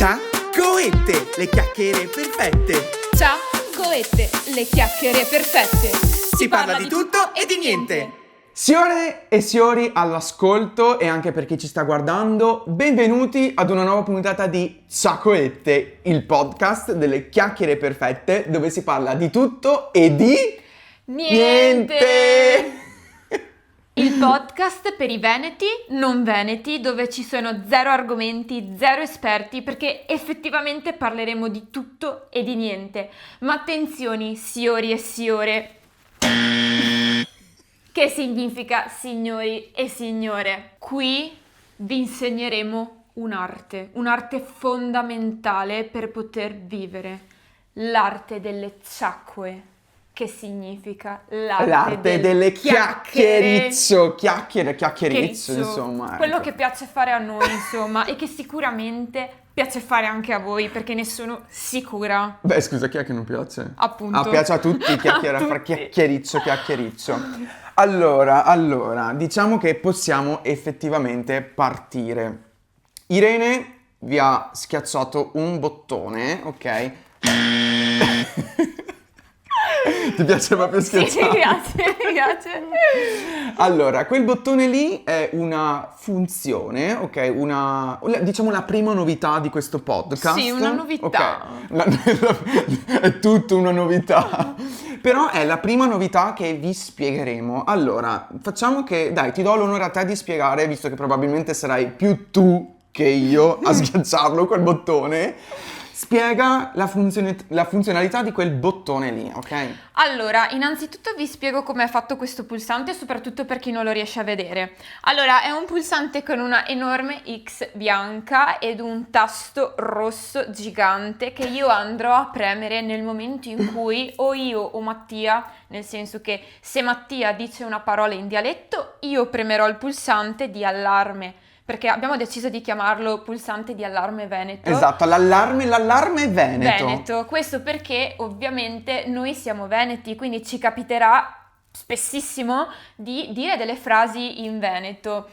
Ciaccoette, le chiacchiere perfette. Ciaccoette, le chiacchiere perfette. Si parla di tutto e di niente. Signore e signori all'ascolto e anche per chi ci sta guardando, benvenuti ad una nuova puntata di Ciaccoette, il podcast delle chiacchiere perfette dove si parla di tutto e di niente. Il podcast per i veneti, non veneti, dove ci sono zero argomenti, zero esperti, perché effettivamente parleremo di tutto e di niente. Ma attenzione, signori e signore. Che significa signori e signore? Qui vi insegneremo un'arte fondamentale per poter vivere, l'arte delle ciacque, che significa l'arte delle chiacchierizzo, chiacchierizzo, insomma. Quello che piace fare a noi, insomma, e che sicuramente piace fare anche a voi, perché ne sono sicura. Beh, scusa, chi è che non piace? Appunto. Ah, piace a tutti fare chiacchierizzo. Allora, diciamo che possiamo effettivamente partire. Irene vi ha schiacciato un bottone, ok? Ti piace proprio schiacciare? Sì, mi piace. Allora, quel bottone lì è una funzione, ok? Diciamo la prima novità di questo podcast. Sì, una novità. Ok. È tutta una novità. Però è la prima novità che vi spiegheremo. Allora, facciamo che, dai, ti do l'onore a te di spiegare, visto che probabilmente sarai più tu che io a schiacciarlo quel bottone. Spiega la funzionalità di quel bottone lì, ok? Allora, innanzitutto vi spiego come è fatto questo pulsante, soprattutto per chi non lo riesce a vedere. Allora, è un pulsante con una enorme X bianca ed un tasto rosso gigante che io andrò a premere nel momento in cui o io o Mattia, nel senso che se Mattia dice una parola in dialetto, io premerò il pulsante di allarme, perché abbiamo deciso di chiamarlo pulsante di allarme veneto. Esatto, l'allarme veneto. Veneto, questo perché ovviamente noi siamo veneti, quindi ci capiterà spessissimo di dire delle frasi in veneto,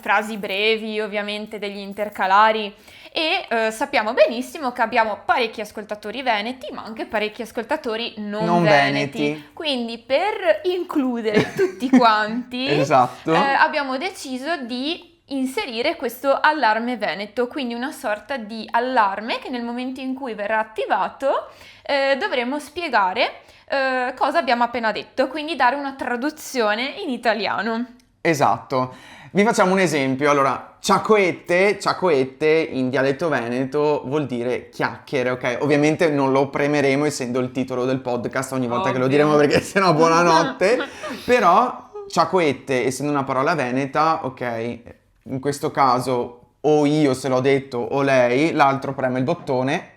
frasi brevi ovviamente, degli intercalari, e sappiamo benissimo che abbiamo parecchi ascoltatori veneti, ma anche parecchi ascoltatori non veneti. Quindi per includere tutti quanti esatto. Abbiamo deciso di inserire questo allarme veneto, quindi una sorta di allarme che nel momento in cui verrà attivato dovremo spiegare cosa abbiamo appena detto, quindi dare una traduzione in italiano. Esatto. Vi facciamo un esempio. Allora, ciaccoette in dialetto veneto vuol dire chiacchiere, ok? Ovviamente non lo premeremo essendo il titolo del podcast ogni volta che lo diremo, perché sennò buonanotte. Però ciaccoette, essendo una parola veneta, ok, in questo caso o io se l'ho detto o lei, l'altro preme il bottone,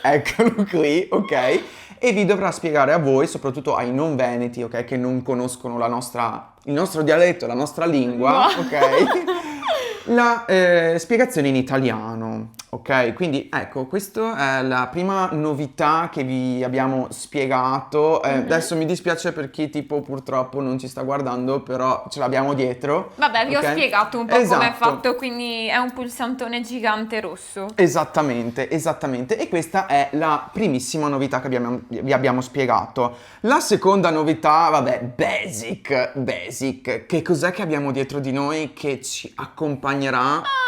eccolo qui, ok? E vi dovrà spiegare a voi, soprattutto ai non veneti, ok, che non conoscono il nostro dialetto, la nostra lingua, ok? La spiegazione in italiano, ok? Quindi ecco, questa è la prima novità che vi abbiamo spiegato. Adesso mi dispiace per chi tipo purtroppo non ci sta guardando, però ce l'abbiamo dietro. Vabbè, vi ho spiegato un po' esatto. come è fatto, quindi è un pulsantone gigante rosso. Esattamente. E questa è la primissima novità che vi abbiamo spiegato. La seconda novità, vabbè, basic. Che cos'è che abbiamo dietro di noi che ci accompagnerà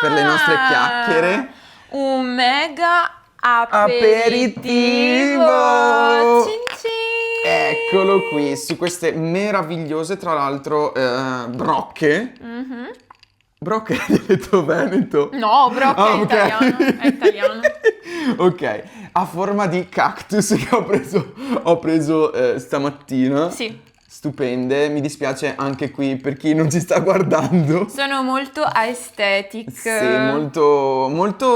per le nostre chiacchiere? Un mega aperitivo. Cin cin. Eccolo qui, su queste meravigliose, tra l'altro, brocche. Mm-hmm. Brocche è dialetto veneto? No, brocche Ah, okay. è italiano. Ok, a forma di cactus che ho preso stamattina. Sì. Stupende, mi dispiace anche qui per chi non ci sta guardando. Sono molto aesthetic. Sì, molto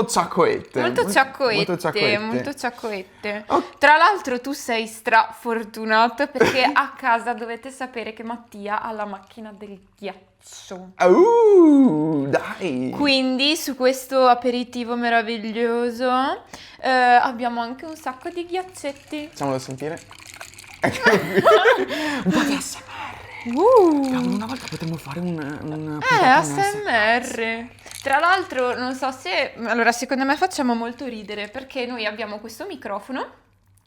ciaccoette. Molto ciaccoette. Oh. Tra l'altro tu sei strafortunato perché a casa dovete sapere che Mattia ha la macchina del ghiaccio. Dai! Quindi su questo aperitivo meraviglioso abbiamo anche un sacco di ghiaccetti. Facciamolo sentire. Eccolo qui. Un po' di ASMR. Cavolo, una volta potremmo fare un ASMR. Tra l'altro, non so se... Allora, secondo me facciamo molto ridere perché noi abbiamo questo microfono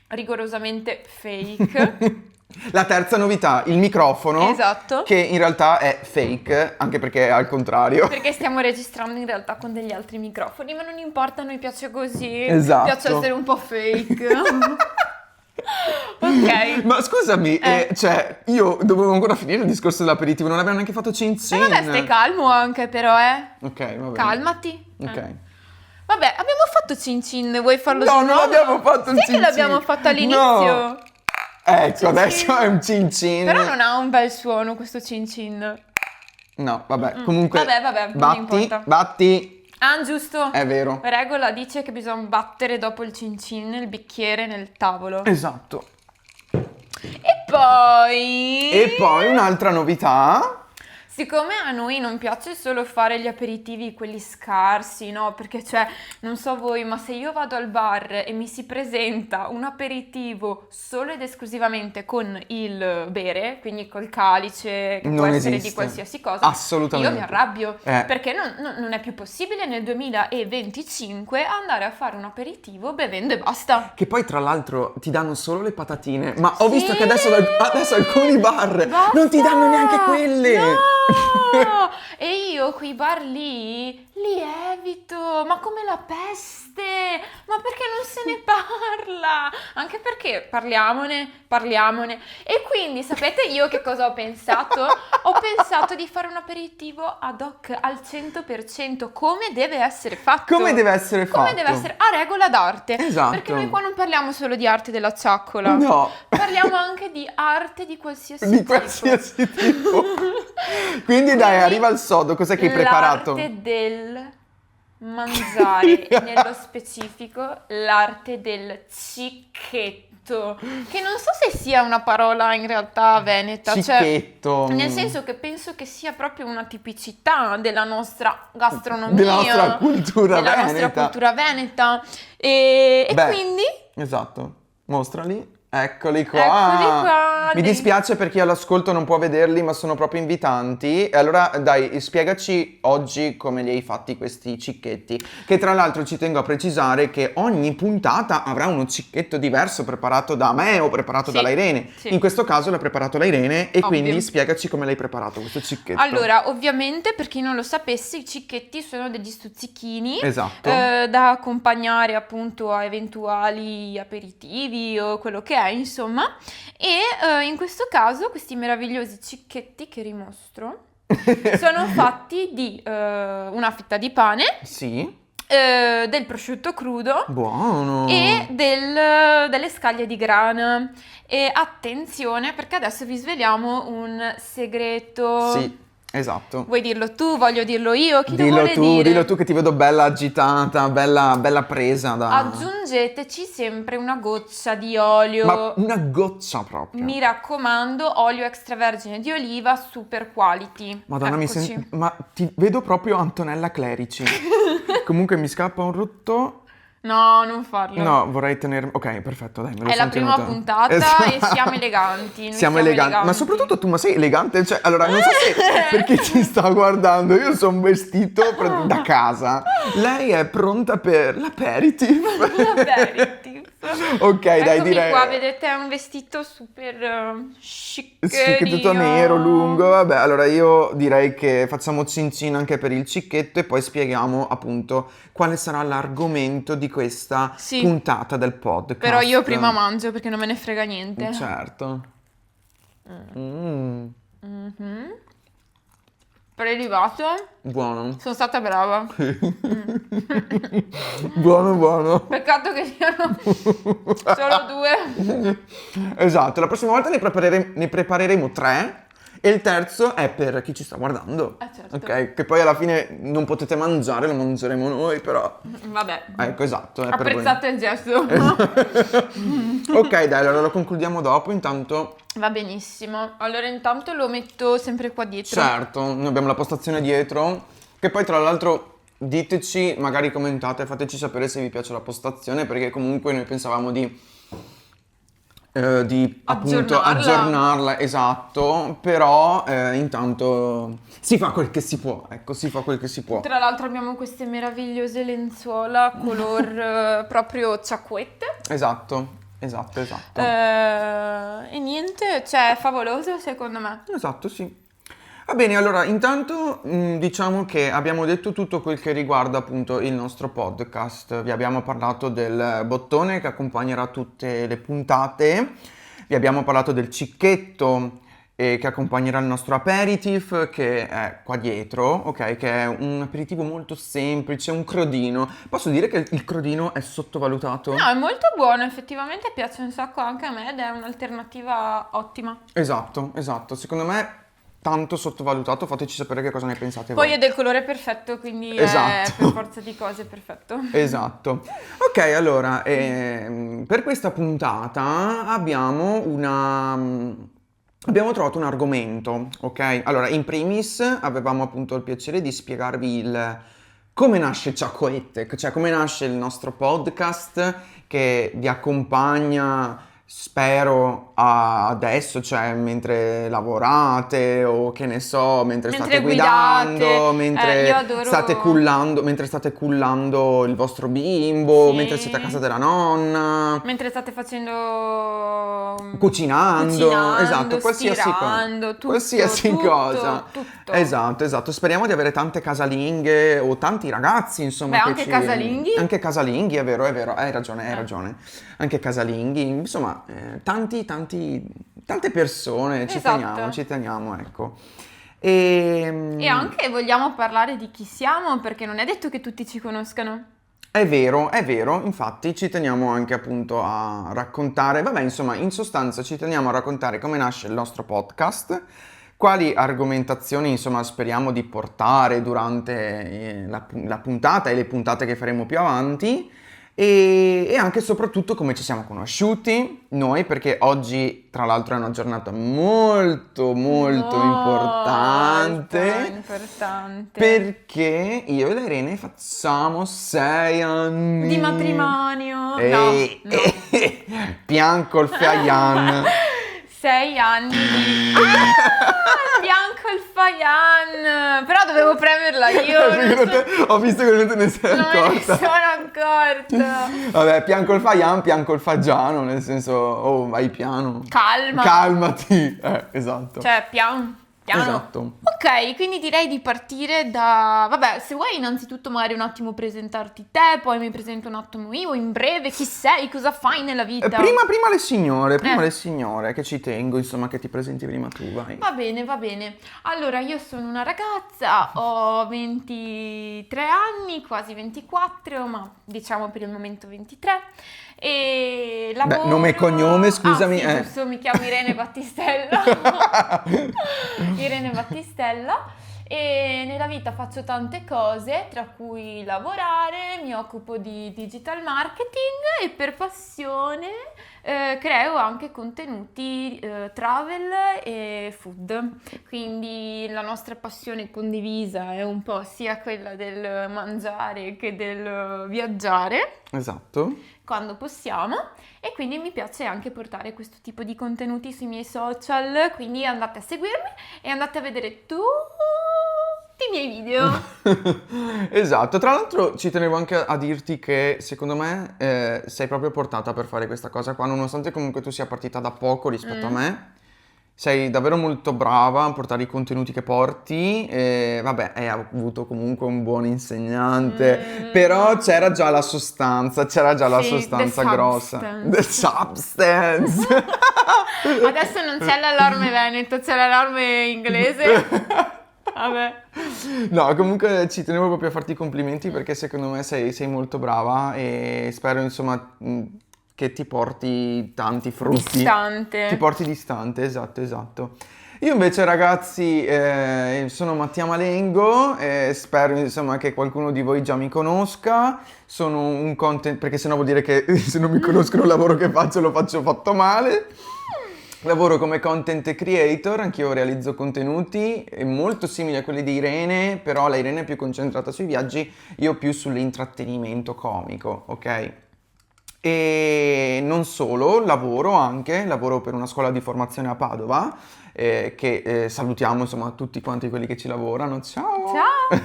rigorosamente fake. La terza novità, il microfono, Esatto. che in realtà è fake, anche perché è al contrario. Perché stiamo registrando in realtà con degli altri microfoni, ma non importa, a noi piace così. Esatto. Piace essere un po' fake. Ok. Ma scusami, cioè, io dovevo ancora finire il discorso dell'aperitivo, non abbiamo neanche fatto cin cin. Vabbè, stai calmo anche però, Ok, va bene. Calmati. Ok. Vabbè, abbiamo fatto cin cin, vuoi farlo No, di non nuovo? l'abbiamo fatto un Sì cin che l'abbiamo cin. fatto all'inizio. No. Ecco, Cin adesso cin. è un cin cin. Però non ha un bel suono questo cin cin. No, vabbè, comunque. Vabbè, non batti, importa. batti. Ah, giusto. È vero. Regola dice che bisogna battere dopo il cin cin il bicchiere nel tavolo. Esatto. E poi... E poi un'altra novità. Siccome a noi non piace solo fare gli aperitivi, quelli scarsi, no? Perché cioè, non so voi, ma se io vado al bar e mi si presenta un aperitivo solo ed esclusivamente con il bere, quindi col calice, che può Non essere esiste. di qualsiasi cosa, Assolutamente. io mi arrabbio. Eh. Perché non è più possibile nel 2025 andare a fare un aperitivo bevendo e basta. Che poi tra l'altro ti danno solo le patatine. Ma ho Sì. visto che adesso alcuni bar Basta! non ti danno neanche quelle. No! E io quei bar lì li evito, ma come la peste, ma perché non se ne parla? Anche perché parliamone. E quindi sapete io che cosa ho pensato? Ho pensato di fare un aperitivo ad hoc al 100%, come deve essere fatto. Come deve essere fatto? Come deve essere, a regola d'arte. Esatto. Perché noi qua non parliamo solo di arte della ciaccola. No. Parliamo anche di arte di qualsiasi Di tipo. qualsiasi tipo. Quindi dai, arriva al sodo, cos'è che hai preparato? L'arte del mangiare, e nello specifico l'arte del cicchetto, che non so se sia una parola in realtà veneta, Cicchetto. cioè, nel senso che penso che sia proprio una tipicità della nostra gastronomia, Della nostra cultura della veneta. nostra cultura veneta, e Beh, quindi... Esatto. Mostrali. Eccoli qua. Eccoli qua, Mi dei- dispiace per chi all'ascolto non può vederli, ma sono proprio invitanti. E allora, dai, spiegaci oggi come li hai fatti questi cicchetti. Che tra l'altro ci tengo a precisare che ogni puntata avrà uno cicchetto diverso preparato da me o preparato Sì, dalla Irene. sì. In questo caso l'ha preparato la Irene e Ovvio. quindi spiegaci come l'hai preparato questo cicchetto. Allora, ovviamente, per chi non lo sapesse, i cicchetti sono degli stuzzichini Esatto. da accompagnare appunto a eventuali aperitivi o quello che è, insomma. E in questo caso questi meravigliosi cicchetti che rimostro sono fatti di una fetta di pane, Sì, del prosciutto crudo buono. e delle scaglie di grana. E attenzione, perché adesso vi sveliamo un segreto. Sì, esatto. Vuoi dirlo tu? Voglio dirlo io? Chi lo vuole dire? Dillo tu che ti vedo bella agitata, bella presa da... Aggiungeteci sempre una goccia di olio. Ma una goccia proprio. Mi raccomando, olio extravergine di oliva super quality. Madonna, Eccoci. ma ti vedo proprio Antonella Clerici. Comunque mi scappa un rutto. No, non farlo. No, vorrei tenere... Ok, perfetto, dai, me lo È la sono prima tenuta. puntata Esatto. e siamo eleganti. Noi Siamo eleganti. Ma soprattutto tu, ma sei elegante? Cioè, allora, non so se per chi ci sta guardando, io sono vestito da casa. Lei è pronta per l'aperitif. L'aperitif. Ok, dai, Eccomi direi... qua, vedete, è un vestito super chic. Sì, che è tutto nero, lungo, vabbè, allora io direi che facciamo cin cin anche per il cicchetto e poi spieghiamo appunto quale sarà l'argomento di questa Sì. puntata del podcast. Però io prima mangio perché non me ne frega niente. Certo. Mm, Mhm. Prelibato. buono. Sono stata brava. Buono. Peccato che siano solo due. Esatto, la prossima volta ne prepareremo 3 e il terzo è per chi ci sta guardando. Certo. Ok, che poi alla fine non potete mangiare, lo mangeremo noi, però... Vabbè. Ecco, esatto. È per voi. Apprezzate il gesto. Ok, dai, allora lo concludiamo dopo, intanto... Va benissimo. Allora intanto lo metto sempre qua dietro. Certo, noi abbiamo la postazione dietro, che poi tra l'altro diteci, magari commentate, fateci sapere se vi piace la postazione, perché comunque noi pensavamo di di appunto aggiornarla, esatto, però intanto si fa quel che si può, ecco, si fa quel che si può. Tra l'altro abbiamo queste meravigliose lenzuola color proprio ciacquette. Esatto. E niente, cioè è favoloso secondo me. Esatto, sì. Va bene, allora intanto diciamo che abbiamo detto tutto quel che riguarda appunto il nostro podcast. Vi abbiamo parlato del bottone che accompagnerà tutte le puntate, vi abbiamo parlato del cicchetto che accompagnerà il nostro aperitif che è qua dietro, ok? Che è un aperitivo molto semplice, un crodino. Posso dire che il crodino è sottovalutato? No, è molto buono, effettivamente piace un sacco anche a me ed è un'alternativa ottima. Esatto, secondo me tanto sottovalutato, fateci sapere che cosa ne pensate Poi voi. è del colore perfetto, quindi Esatto. è per forza di cose perfetto. Esatto. Ok, allora, per questa puntata abbiamo trovato un argomento, ok? Allora, in primis avevamo appunto il piacere di spiegarvi come nasce Ciaccoette, cioè come nasce il nostro podcast che vi accompagna, spero, adesso, cioè mentre lavorate o che ne so, mentre state guidate. guidando, mentre Io adoro... state cullando il vostro bimbo, Sì. mentre siete a casa della nonna, mentre state facendo... cucinando, esatto, qualsiasi stirando, cosa. tutto, Qualsiasi tutto, cosa. tutto. Esatto. Speriamo di avere tante casalinghe o tanti ragazzi, insomma. Beh, che anche casalinghi. Anche casalinghi, è vero, hai ragione. Anche casalinghi, insomma, tante persone, Esatto. ci teniamo, ecco. E anche vogliamo parlare di chi siamo, perché non è detto che tutti ci conoscano. È vero, infatti ci teniamo anche appunto a raccontare, vabbè, insomma, in sostanza ci teniamo a raccontare come nasce il nostro podcast, quali argomentazioni insomma speriamo di portare durante la puntata e le puntate che faremo più avanti e anche e soprattutto come ci siamo conosciuti noi, perché oggi tra l'altro è una giornata molto importante, perché io e la Irene facciamo 6 anni di matrimonio. No. Pianco il Fayan. 6 anni di... Bianco il Fayan! Però dovevo premerla io. Ho visto che non te ne sei non accorta. me ne sono accorta. Vabbè, pianco il Fayan, pianco il Fagiano, nel senso, oh, vai piano. Calmati. Esatto. Cioè, piano. Esatto. Ok, quindi direi di partire da... Vabbè, se vuoi innanzitutto magari un attimo presentarti te, poi mi presento un attimo io, in breve, chi sei, cosa fai nella vita? Prima le signore, che ci tengo, insomma, che ti presenti prima tu, vai. Va bene. Allora, io sono una ragazza, ho 23 anni, quasi 24, ma diciamo per il momento 23. E lavoro... Beh, nome e cognome, scusami. Sì, giusto, mi chiamo Irene Battistella. Irene Battistella. E nella vita faccio tante cose, tra cui lavorare, mi occupo di digital marketing e per passione creo anche contenuti travel e food. Quindi la nostra passione condivisa è un po' sia quella del mangiare che del viaggiare. Esatto. Quando possiamo, e quindi mi piace anche portare questo tipo di contenuti sui miei social, quindi andate a seguirmi e andate a vedere tutti i miei video. Esatto, tra l'altro ci tenevo anche a dirti che secondo me sei proprio portata per fare questa cosa qua, nonostante comunque tu sia partita da poco rispetto a me. Sei davvero molto brava a portare i contenuti che porti, vabbè, hai avuto comunque un buon insegnante, però c'era già la sostanza, la sostanza grossa. The substance. Adesso non c'è l'allarme veneto, c'è l'allarme inglese. Vabbè. No, comunque ci tenevo proprio a farti i complimenti perché secondo me sei molto brava e spero insomma... che ti porti tanti frutti. Distante. Ti porti distante, esatto. Io invece ragazzi sono Mattia Malengo, spero insomma che qualcuno di voi già mi conosca, sono un content, perché sennò vuol dire che se non mi conoscono il lavoro che faccio lo faccio fatto male. Lavoro come content creator, anch'io realizzo contenuti molto simili a quelli di Irene, però la Irene è più concentrata sui viaggi, io più sull'intrattenimento comico, ok? E non solo, lavoro per una scuola di formazione a Padova, che salutiamo insomma tutti quanti quelli che ci lavorano. Ciao! Ciao!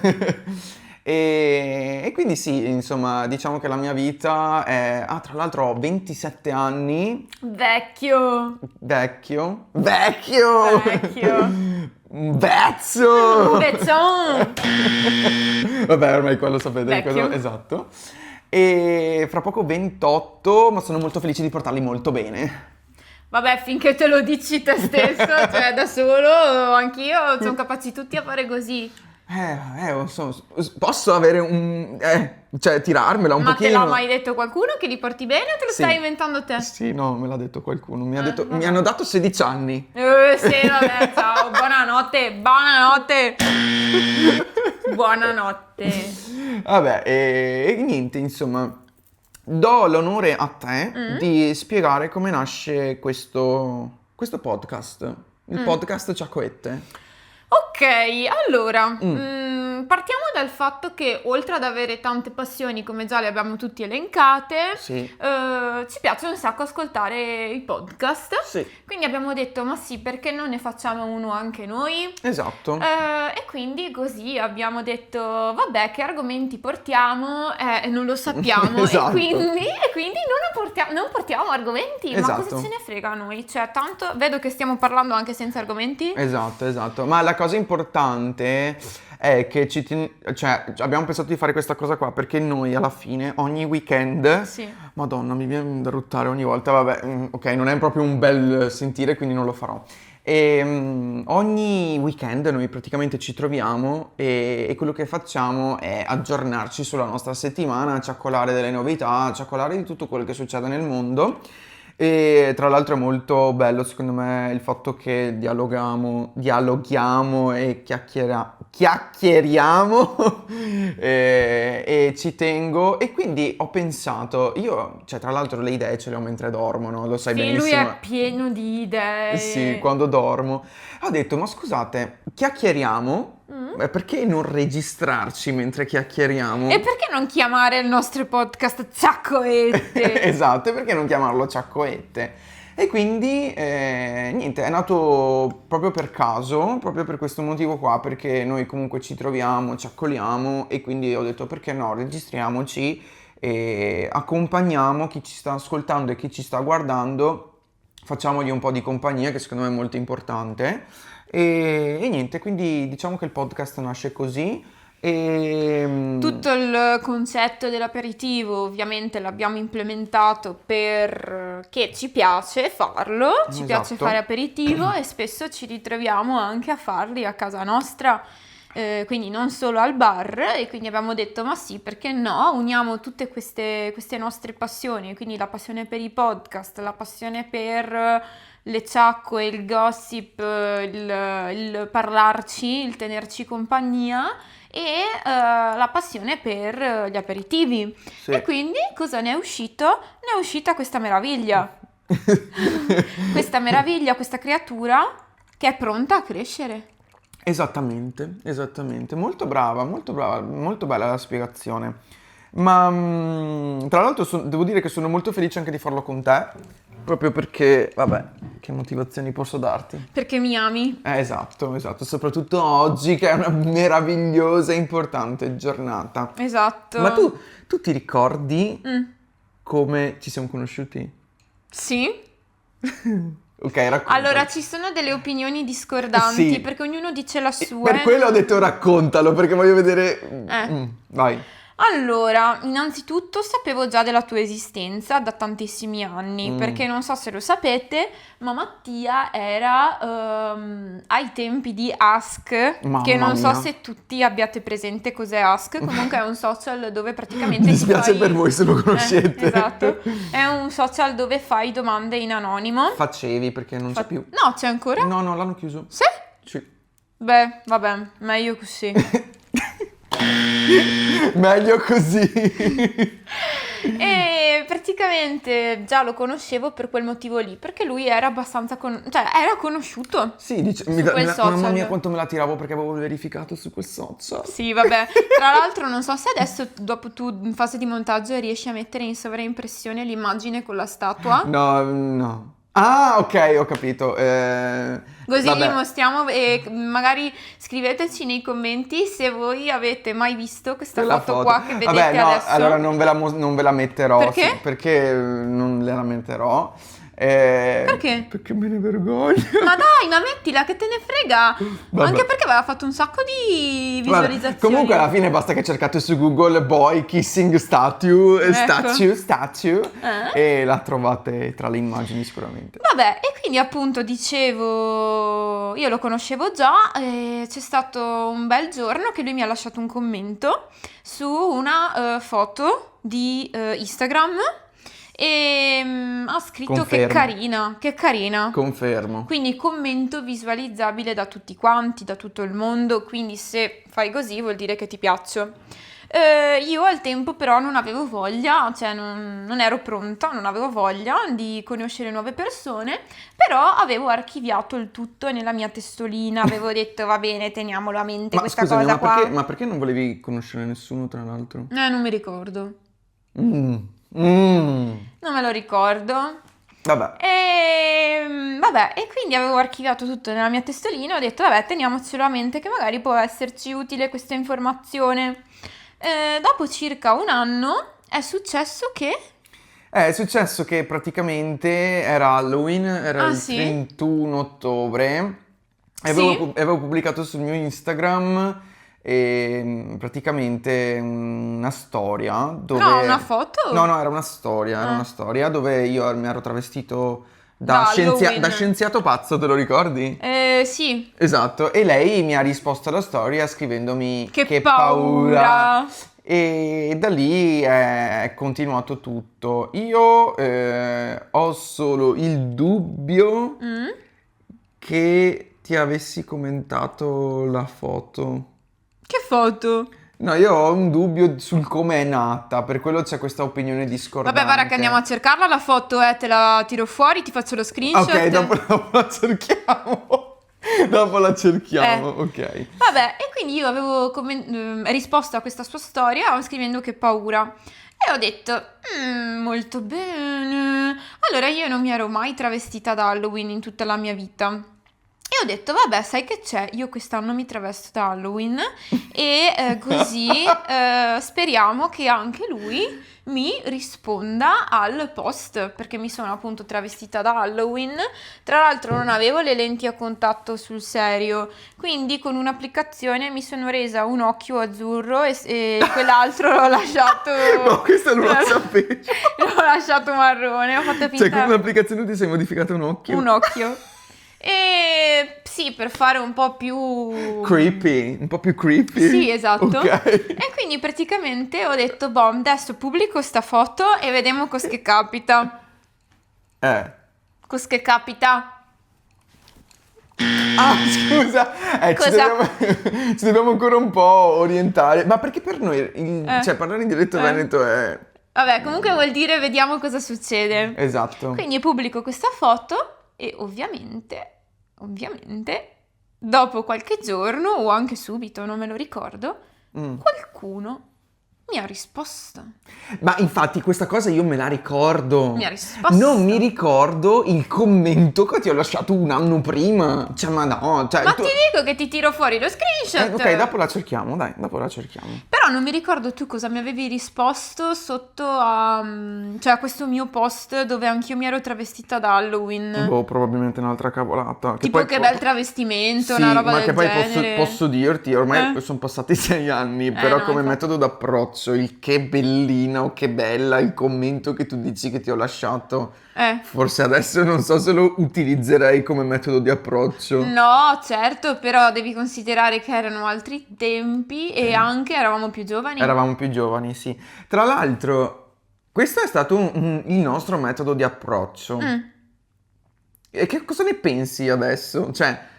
E quindi sì, insomma, diciamo che la mia vita è... Ah, tra l'altro ho 27 anni, Vecchio! vecchio, Vecchio! vezzo! Bezzon! Vabbè, ormai quello sapete, Vecchio. esatto. E fra poco 28, ma sono molto felice di portarli molto bene. Vabbè, finché te lo dici te stesso, cioè da solo, anch'io sono capaci tutti a fare così. Posso avere cioè tirarmela un Ma pochino. te l'ha mai detto qualcuno che li porti bene o te lo Sì. stai inventando te? Sì, no, me l'ha detto qualcuno. Mi vabbè. hanno dato 16 anni. Sì, vabbè, ciao, buonanotte, buonanotte. Buonanotte. Vabbè, e niente, insomma, do l'onore a te di spiegare come nasce questo podcast, il podcast Ciaccoette. Ok, allora, partiamo dal fatto che oltre ad avere tante passioni, come già le abbiamo tutti elencate, Sì. ci piace un sacco ascoltare i podcast. Sì, Quindi abbiamo detto, ma sì, perché non ne facciamo uno anche noi? esatto. E quindi così abbiamo detto, vabbè, che argomenti portiamo? Non lo sappiamo. Esatto. E quindi non portiamo argomenti. Ma Esatto. cosa ce ne frega a noi? Cioè, tanto vedo che stiamo parlando anche senza argomenti. Esatto. Ma la cosa importante è che cioè, abbiamo pensato di fare questa cosa qua perché noi alla fine, ogni weekend... Sì. Madonna, mi viene da ruttare ogni volta, vabbè, ok, non è proprio un bel sentire, quindi non lo farò. Ogni weekend noi praticamente ci troviamo e quello che facciamo è aggiornarci sulla nostra settimana, ciaccolare delle novità, ciaccolare di tutto quello che succede nel mondo. E tra l'altro è molto bello secondo me il fatto che dialoghiamo e chiacchieriamo e ci tengo e quindi ho pensato, cioè tra l'altro le idee ce le ho mentre dormo, no? Lo sai Sì, benissimo. lui è pieno di idee. Sì, quando dormo. Ho detto, ma scusate, chiacchieriamo? Perché non registrarci mentre chiacchieriamo? E perché non chiamare il nostro podcast Ciaccoette? Esatto, e perché non chiamarlo Ciaccoette? E quindi, niente, è nato proprio per caso, proprio per questo motivo qua, perché noi comunque ci troviamo, ciaccoliamo e quindi ho detto perché no, registriamoci e accompagniamo chi ci sta ascoltando e chi ci sta guardando, facciamogli un po' di compagnia che secondo me è molto importante. E niente, quindi diciamo che il podcast nasce così. Tutto il concetto dell'aperitivo ovviamente l'abbiamo implementato perché ci piace farlo, ci piace Esatto. fare aperitivo e spesso ci ritroviamo anche a farli a casa nostra, quindi non solo al bar, e quindi abbiamo detto ma sì, perché no, uniamo tutte queste nostre passioni, quindi la passione per i podcast, la passione per le ciacque, il gossip, il parlarci, il tenerci compagnia e la passione per gli aperitivi. Sì. E quindi cosa ne è uscito? Ne è uscita questa meraviglia. Questa meraviglia, questa creatura che è pronta a crescere. Esattamente, molto brava, molto bella la spiegazione. Ma tra l'altro devo dire che sono molto felice anche di farlo con te, proprio perché, vabbè, che motivazioni posso darti? Perché mi ami? Esatto, soprattutto oggi che è una meravigliosa e importante giornata. Esatto. Ma tu ti ricordi come ci siamo conosciuti? Sì. Ok, racconta. Allora, ci sono delle opinioni discordanti Sì. perché ognuno dice la sua. Per quello ho detto raccontalo, perché voglio vedere... Vai. Allora, innanzitutto sapevo già della tua esistenza da tantissimi anni, perché non so se lo sapete, ma Mattia era ai tempi di Ask, Mamma che non so mia. se tutti abbiate presente cos'è Ask, comunque è un social dove praticamente Mi ti dispiace fai- per voi se lo conoscete. esatto, è un social dove fai domande in anonimo. Facevi perché non c'è più. No, c'è ancora? No, l'hanno chiuso. Sì? Sì. Beh, vabbè, meglio così. Meglio così. E praticamente praticamente già lo conoscevo per quel motivo lì, perché lui era abbastanza era conosciuto. Sì, quel social. mamma mia quanto me la tiravo perché avevo verificato su quel social. Sì, vabbè. Tra l'altro non so se adesso dopo tu in fase di montaggio riesci a mettere in sovraimpressione l'immagine con la statua. No. Ah, ok, ho capito. Così vabbè. gli mostriamo e magari scriveteci nei commenti se voi avete mai visto questa Quella foto qua che vedete Vabbè, no, adesso. allora non ve la metterò. Perché? Sì, perché non la metterò. Perché? Perché me ne vergogno. Ma dai, ma mettila, che te ne frega. Vabbè. Anche perché aveva fatto un sacco di Vabbè, visualizzazioni. comunque alla fine basta che cercate su Google boy kissing statue, Ecco. statue e la trovate tra le immagini sicuramente. Vabbè, e quindi appunto dicevo, io lo conoscevo già e c'è stato un bel giorno che lui mi ha lasciato un commento su una foto di Instagram e ha scritto Confermo. che carina. Confermo. Quindi commento visualizzabile da tutti quanti, da tutto il mondo, quindi se fai così vuol dire che ti piaccio. Io al tempo però non avevo voglia, cioè non ero pronta, non avevo voglia di conoscere nuove persone, però avevo archiviato il tutto nella mia testolina, avevo detto va bene, teniamolo a mente questa scusami, cosa qua. ma perché non volevi conoscere nessuno tra l'altro? Non mi ricordo, non me lo ricordo. Vabbè. E quindi avevo archiviato tutto nella mia testolina, ho detto vabbè teniamocelo a mente che magari può esserci utile questa informazione. Dopo circa un anno è successo che... È successo che praticamente era Halloween, era il sì? 31 ottobre, e Sì? avevo pubblicato sul mio Instagram praticamente una storia dove... No, una foto? No, era una storia dove io mi ero travestito Da Halloween. da scienziato pazzo, te lo ricordi? Sì. Esatto, e lei mi ha risposto alla storia scrivendomi Che paura. e da lì è continuato tutto. Io ho solo il dubbio che ti avessi commentato la foto. Che foto? No, io ho un dubbio sul come è nata, per quello c'è questa opinione discordante. Vabbè, guarda che andiamo a cercarla la foto, te la tiro fuori, ti faccio lo screenshot. Ok, dopo la cerchiamo. Dopo la cerchiamo, ok. Vabbè, e quindi io avevo risposto a questa sua storia scrivendo che paura. E ho detto, molto bene. Allora io non mi ero mai travestita da Halloween in tutta la mia vita. E ho detto, vabbè, sai che c'è? Io quest'anno mi travesto da Halloween e così speriamo che anche lui mi risponda al post, perché mi sono appunto travestita da Halloween. Tra l'altro non avevo le lenti a contatto sul serio, quindi con un'applicazione mi sono resa un occhio azzurro e quell'altro l'ho lasciato... No, questo non lo sapevo. L'ho lasciato marrone, ho fatto finta... Cioè, con un'applicazione ti sei modificato un occhio? Un occhio. E sì, per fare un po' più... Creepy, un po' più creepy. Sì, esatto. Ok. E quindi praticamente ho detto, boh, adesso pubblico sta foto e vediamo cos che capita. Cos che capita. Ah, scusa, Cosa? ci dobbiamo ancora un po' orientare. Ma perché per noi, cioè, parlare in dialetto veneto è... Vabbè, comunque vuol dire vediamo cosa succede. Esatto. Quindi pubblico questa foto e ovviamente, dopo qualche giorno o anche subito, non me lo ricordo, qualcuno mi ha risposto. Ma infatti questa cosa io me la ricordo. Mi ha risposto. Non mi ricordo il commento che ti ho lasciato un anno prima. Cioè, ma no. Cioè, Ma ti dico che ti tiro fuori lo screenshot. ok, dopo la cerchiamo, dai, dopo la cerchiamo. Però non mi ricordo tu cosa mi avevi risposto sotto a, cioè a questo mio post dove anch'io mi ero travestita da Halloween. Boh, probabilmente un'altra cavolata. Tipo che bel travestimento, sì, una roba ma del che poi genere. posso dirti, ormai sono passati 6 anni, però no, come infatti. metodo d'approccio, il che bellina o che bella il commento che tu dici che ti ho lasciato, forse adesso non so se lo utilizzerei come metodo di approccio. No, certo, però devi considerare che erano altri tempi e anche eravamo più giovani. Eravamo più giovani, sì. Tra l'altro, questo è stato il nostro metodo di approccio. E che cosa ne pensi adesso? Cioè,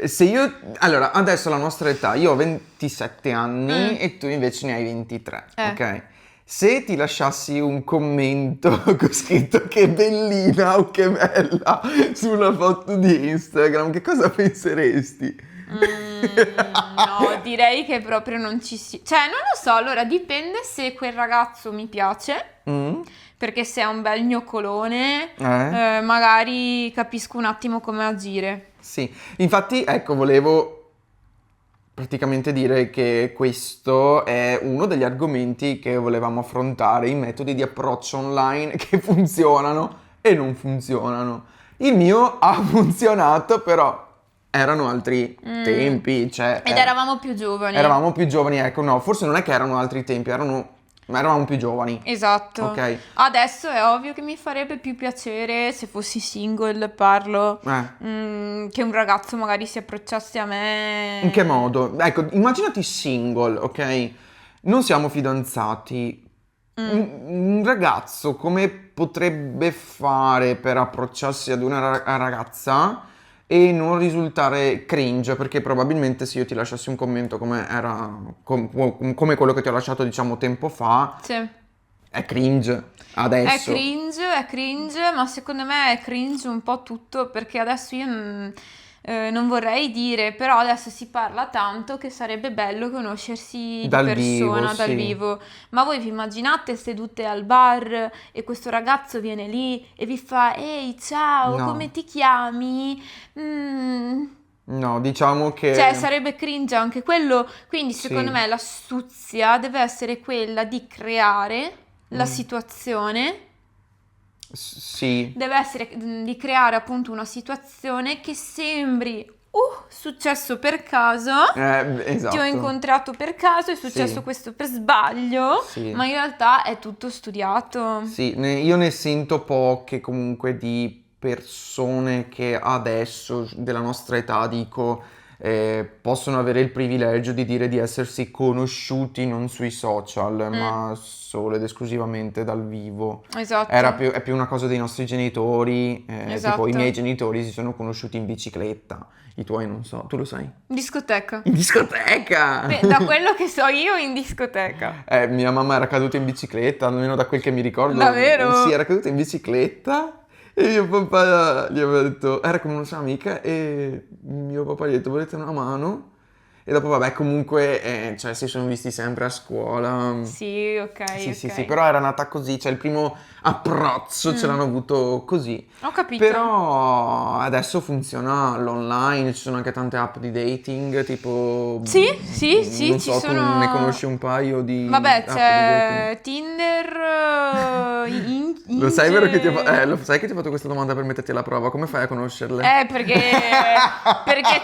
se io... Allora, adesso la nostra età, io ho 27 anni e tu invece ne hai 23, ok? Se ti lasciassi un commento con scritto che bellina o che bella sulla foto di Instagram, che cosa penseresti? No, direi che proprio non ci si... Cioè, non lo so, allora dipende se quel ragazzo mi piace, perché se è un bel gnoccolone, magari capisco un attimo come agire. Sì, infatti, ecco, volevo praticamente dire che questo è uno degli argomenti che volevamo affrontare, i metodi di approccio online che funzionano e non funzionano. Il mio ha funzionato, però erano altri tempi, cioè... Ed eravamo più giovani. Eravamo più giovani, ecco, no, forse non è che erano altri tempi, eravamo più giovani. Esatto. Ok. Adesso è ovvio che mi farebbe più piacere se fossi single, parlo, che un ragazzo magari si approcciasse a me. In che modo? Ecco, immaginati single, ok? Non siamo fidanzati. Un ragazzo come potrebbe fare per approcciarsi ad una ragazza e non risultare cringe? Perché probabilmente se io ti lasciassi un commento come come quello che ti ho lasciato, diciamo, tempo fa, Sì. è cringe adesso. È cringe, ma secondo me è cringe un po' tutto, perché adesso io non vorrei dire, però adesso si parla tanto che sarebbe bello conoscersi di Dal persona, vivo, dal sì. vivo. Ma voi vi immaginate sedute al bar e questo ragazzo viene lì e vi fa: ehi, ciao, No. come ti chiami? No, diciamo che... Cioè, sarebbe cringe anche quello. Quindi, Sì. secondo me, l'astuzia deve essere quella di creare la situazione. Sì. Deve essere di creare appunto una situazione che sembri successo per caso. Esatto. Ti ho incontrato per caso, è successo Sì. questo per sbaglio, Sì. ma in realtà è tutto studiato. Sì, io ne sento poche comunque di persone che adesso, della nostra età, dico, possono avere il privilegio di dire di essersi conosciuti non sui social, ma solo ed esclusivamente dal vivo. Esatto. È più una cosa dei nostri genitori, Esatto. tipo i miei genitori si sono conosciuti in bicicletta, i tuoi non so, tu lo sai? Discoteca. In discoteca! Da quello che so io, in discoteca. Mia mamma era caduta in bicicletta, almeno da quel che mi ricordo. Davvero? Sì, era caduta in bicicletta e mio papà gli aveva detto, era con una sua amica e mio papà gli ha detto, volete una mano? E dopo, vabbè, comunque, cioè, si sono visti sempre a scuola. Sì, ok, Sì, ok. sì, sì, però era nata così, cioè il primo approccio ce l'hanno avuto così. Ho capito. Però adesso funziona l'online, ci sono anche tante app di dating, tipo... Sì, sì, sì, non ci so, sono... tu ne conosci un paio di Vabbè, app di dating? c'è Tinder, Lo sai vero che Inge- lo sai che ti ho fatto questa domanda per metterti alla prova? Come fai a conoscerle? perché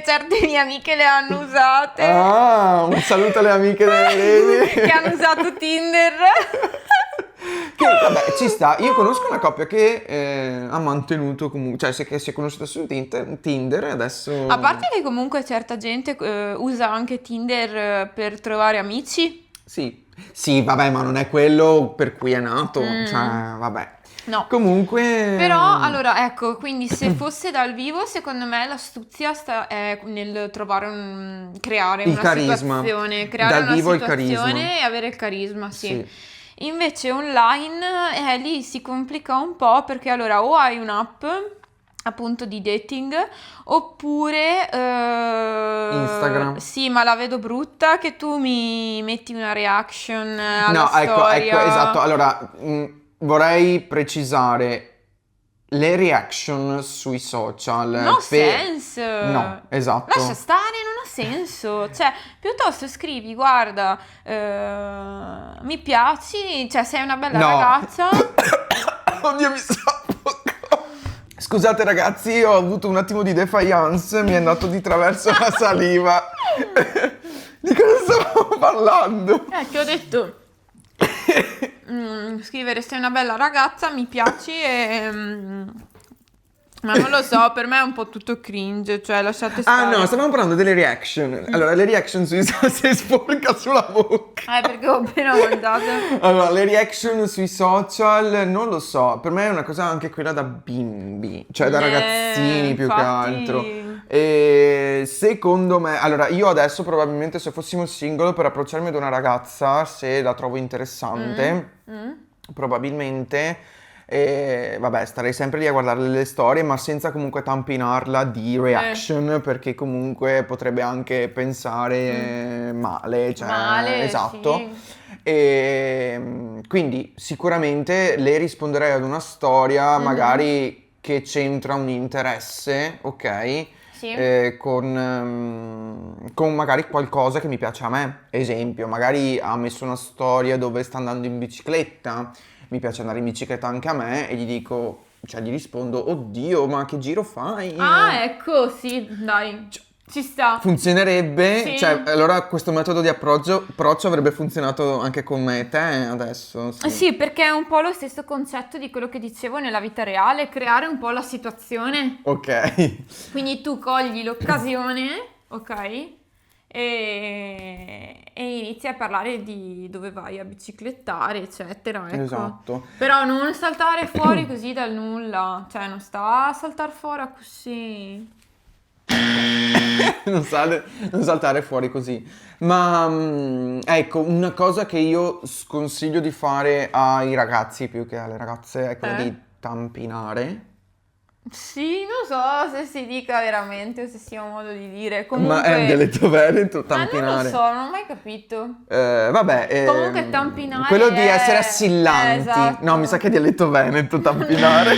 certe mie amiche le hanno usate, Ah, un saluto alle amiche delle Reni. che hanno usato Tinder. Che vabbè, ci sta. Io conosco una coppia che ha mantenuto comunque, cioè che si è conosciuta su Tinder e adesso... A parte che comunque certa gente usa anche Tinder per trovare amici. Sì, sì, vabbè, ma non è quello per cui è nato, cioè, vabbè. No. Comunque... Però, allora, ecco, quindi se fosse dal vivo, secondo me l'astuzia è nel creare Il una carisma. situazione, creare Dal una vivo il situazione carisma. e avere il carisma, sì. Sì. Invece online, lì si complica un po' perché allora o hai un'app appunto di dating oppure Instagram. sì, ma la vedo brutta che tu mi metti una reaction alla No, ecco, storia. esatto. Allora, vorrei precisare le reaction sui social. No sense. No, esatto. Lascia stare, non ha senso. Cioè, piuttosto scrivi, guarda, mi piaci, cioè sei una bella No. ragazza. Oddio, mi soffocco. Scusate ragazzi, ho avuto un attimo di defiance, mi è andato di traverso la saliva. Di cosa stavamo parlando? Ti ho detto, scrivere sei una bella ragazza, mi piaci ma non lo so, per me è un po' tutto cringe, cioè lasciate Ah stare. no, stavamo parlando delle reaction. Allora, le reaction sui social si sporca sulla bocca. Perché ho appena mangiato. Allora, le reaction sui social, non lo so, per me è una cosa anche quella da bimbi, cioè da ragazzini più che infatti. altro. E secondo me, allora io adesso probabilmente se fossimo singolo per approcciarmi ad una ragazza, se la trovo interessante, probabilmente, vabbè, starei sempre lì a guardare le storie, ma senza comunque tampinarla di reaction, perché comunque potrebbe anche pensare male, cioè, Male, esatto. sì. E quindi sicuramente le risponderei ad una storia magari che c'entra un interesse, ok? Sì. Con magari qualcosa che mi piace a me. Esempio, magari ha messo una storia dove sta andando in bicicletta, mi piace andare in bicicletta anche a me e gli dico, cioè gli rispondo, oddio, ma che giro fai? Ah, ecco, sì, dai. Ci sta. Funzionerebbe, Sì. cioè allora questo metodo di approccio avrebbe funzionato anche con me e te adesso. Sì. Sì, perché è un po' lo stesso concetto di quello che dicevo nella vita reale, creare un po' la situazione. Ok. Quindi tu cogli l'occasione, ok? E inizi a parlare di dove vai a biciclettare, eccetera, ecco. Esatto. Però non saltare fuori così dal nulla, cioè non sta a saltare fuori così. Non saltare fuori così. Ma ecco, una cosa che io sconsiglio di fare ai ragazzi più che alle ragazze è quella di tampinare. Sì, non so se si dica veramente o se sia un modo di dire. Comunque... Ma è un dialetto veneto, Ma non tampinare. lo so, non ho mai capito. Vabbè, Comunque tampinare quello di è- essere assillanti. esatto. No, mi sa che è dialetto veneto, tampinare.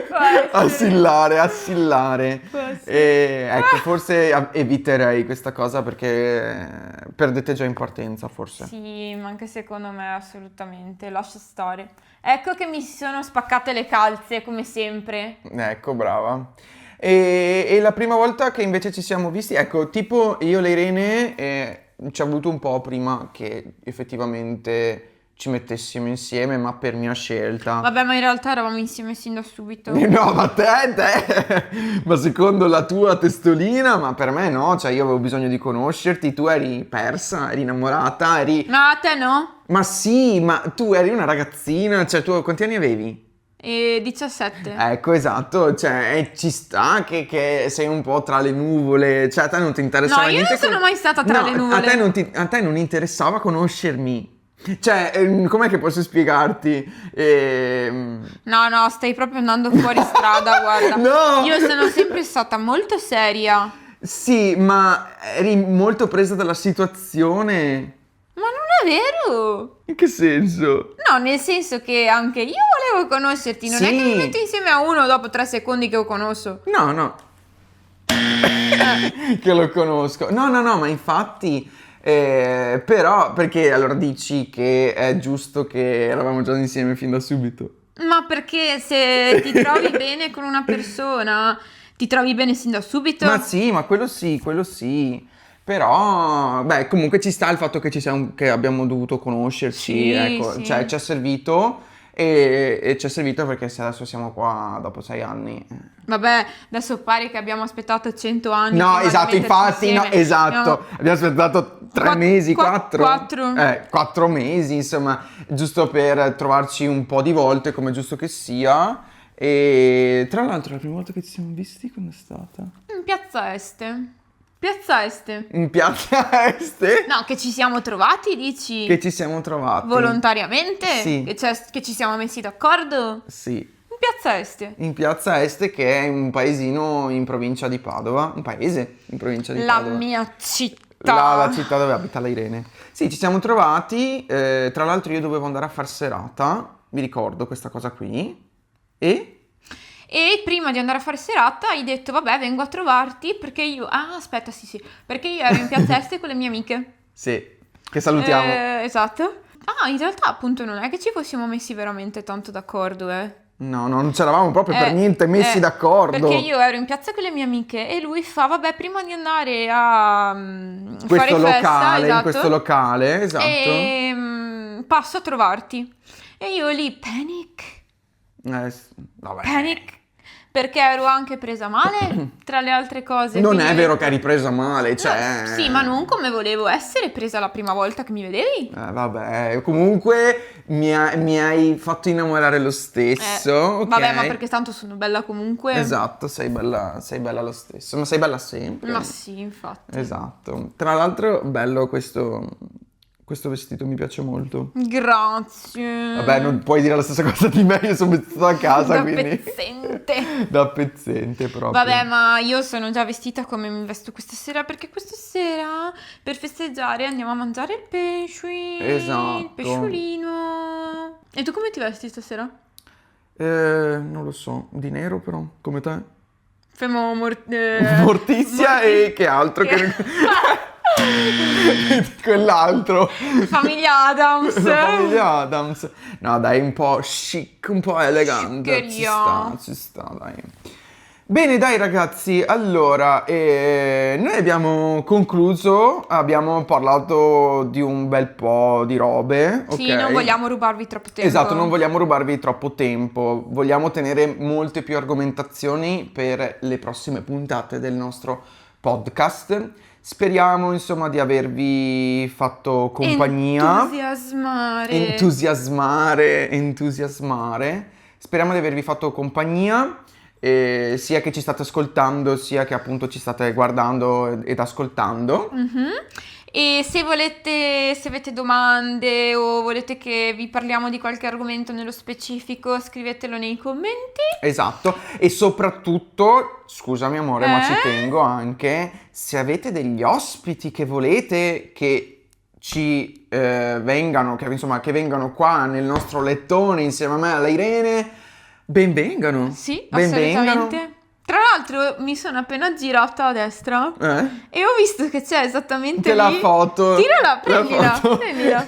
Può essere. Assillare. Può essere. Ecco, forse eviterei questa cosa perché perdete già in partenza, forse. Sì, ma anche secondo me assolutamente, lascia stare. Ecco che mi si sono spaccate le calze, come sempre. Ecco, brava. E la prima volta che invece ci siamo visti, ecco, tipo io e Irene ci ha avuto un po' prima che effettivamente ci mettessimo insieme, ma per mia scelta. Vabbè, ma in realtà eravamo insieme sin da subito. No, ma te, ma secondo la tua testolina, ma per me no, cioè io avevo bisogno di conoscerti, tu eri persa, eri innamorata, eri... Ma a te no? Ma sì, ma tu eri una ragazzina, cioè tu quanti anni avevi? E 17. Ecco, esatto, cioè ci sta che sei un po' tra le nuvole, cioè a te non ti interessava No, io niente non sono mai stata tra No, le nuvole. a te non interessava conoscermi. Cioè, com'è che posso spiegarti? No, stai proprio andando fuori strada, guarda. No! Io sono sempre stata molto seria. Sì, ma eri molto presa dalla situazione. Ma non è vero. In che senso? No, nel senso che anche io volevo conoscerti. Non è Sì. che mi metto insieme a uno dopo 3 secondi che lo conosco. No. Che lo conosco. No, ma infatti, però, perché allora dici che è giusto che eravamo già insieme fin da subito? Ma perché se ti trovi bene con una persona, ti trovi bene sin da subito? Ma sì, ma quello sì. Però, beh, comunque ci sta il fatto che che abbiamo dovuto conoscerci, Sì, ecco, sì. cioè ci è servito e ci è servito perché se adesso siamo qua dopo 6 anni. Vabbè, adesso pare che abbiamo aspettato 100 anni. No, prima di esatto, metterci infatti, no, insieme. esatto. Abbiamo aspettato 3 mesi, 4. 4. 4 mesi, insomma, giusto per trovarci un po' di volte, come è giusto che sia. E tra l'altro la prima volta che ci siamo visti, quando è stata? In Piazza Este. Piazza Este. In Piazza Este, No, che ci siamo trovati, dici? che ci siamo trovati. Volontariamente? Sì. Che ci siamo messi d'accordo? Sì, In Piazza Este. in Piazza Este che è un paesino in provincia di Padova, un paese in provincia di La Padova. mia città. La città dove abita la Irene. Sì, ci siamo trovati, tra l'altro io dovevo andare a far serata, mi ricordo questa cosa qui, e... E prima di andare a fare serata hai detto, vabbè, vengo a trovarti perché io... Ah, aspetta, sì. Perché io ero in Piazza Este con le mie amiche. Sì, che salutiamo. Esatto. Ah, in realtà appunto non è che ci fossimo messi veramente tanto d'accordo, No, non c'eravamo proprio per niente messi d'accordo. Perché io ero in piazza con le mie amiche e lui fa, vabbè, prima di andare a fare questo festa, locale, esatto, in questo locale, esatto. Passo a trovarti. E io lì, panic, Vabbè. panic. perché ero anche presa male, tra le altre cose. Non quindi- è vero che hai ripresa male, cioè... No, sì, ma non come volevo essere presa la prima volta che mi vedevi. Vabbè, comunque mi hai fatto innamorare lo stesso, ok? Vabbè, ma perché tanto sono bella comunque. Esatto, sei bella lo stesso, ma sei bella sempre. Ma sì, infatti. Esatto. Tra l'altro, bello questo vestito, mi piace molto. Grazie. Vabbè, non puoi dire la stessa cosa di me, io sono vestito a casa, Da quindi... pezzente. Da pezzente proprio. Vabbè, ma io sono già vestita come mi vesto questa sera, perché questa sera per festeggiare andiamo a mangiare il pesce. Esatto. Il pesciolino. E tu come ti vesti stasera? Non lo so, di nero però, come te? Femo Mortizia e che altro? Quell'altro. Famiglia Adams. La famiglia Adams. No, dai, un po' chic, un po' elegante. Sciccheria. Ci sta, dai. Bene, dai ragazzi, allora, noi abbiamo concluso, abbiamo parlato di un bel po' di robe, Sì, ok? non vogliamo rubarvi troppo tempo. Esatto, non vogliamo rubarvi troppo tempo, vogliamo tenere molte più argomentazioni per le prossime puntate del nostro podcast. Speriamo insomma di avervi fatto compagnia, entusiasmare. Speriamo di avervi fatto compagnia, sia che ci state ascoltando, sia che appunto ci state guardando ed ascoltando. Mhm. E se avete domande o volete che vi parliamo di qualche argomento nello specifico, scrivetelo nei commenti. Esatto, e soprattutto, scusami amore, ma ci Eh? tengo anche, se avete degli ospiti che volete che ci vengano, che vengano qua nel nostro lettone insieme a me e alla Irene, benvengano. Sì, Benvengano. assolutamente. Tra l'altro mi sono appena girata a destra Eh? e ho visto che c'è esattamente Che la lì. foto. Tirala, La foto. prendila.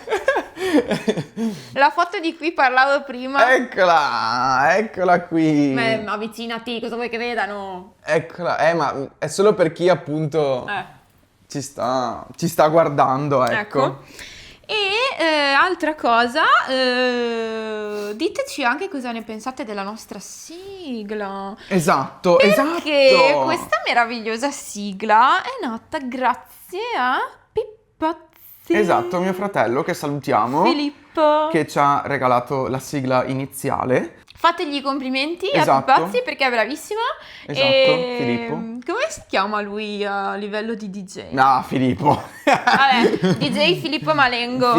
La foto di cui parlavo prima. Eccola qui. Ma avvicinati, cosa vuoi che vedano? Eccola, ma è solo per chi appunto ci sta guardando, ecco. E altra cosa, diteci anche cosa ne pensate della nostra sigla. Esatto, Perché esatto. questa meravigliosa sigla è nata grazie a Pippazzi. Esatto, mio fratello che salutiamo, Filippo. che ci ha regalato la sigla iniziale. Fategli i complimenti a Esatto. Pippazzi perché è bravissimo. Esatto, Filippo. Come si chiama lui a livello di DJ? No, Filippo. Vabbè, DJ Filippo Malengo.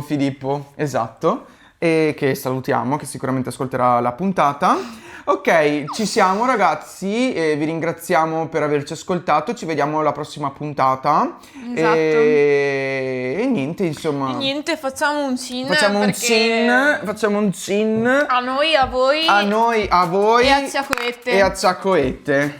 Filippo, esatto. E che salutiamo, che sicuramente ascolterà la puntata. Ok, ci siamo ragazzi, vi ringraziamo per averci ascoltato, ci vediamo alla prossima puntata. Esatto. E niente, insomma. E niente, facciamo un cin. Facciamo perché un cin. A noi, a voi. A noi, a voi. E a Ciacoette. E a Ciacoette.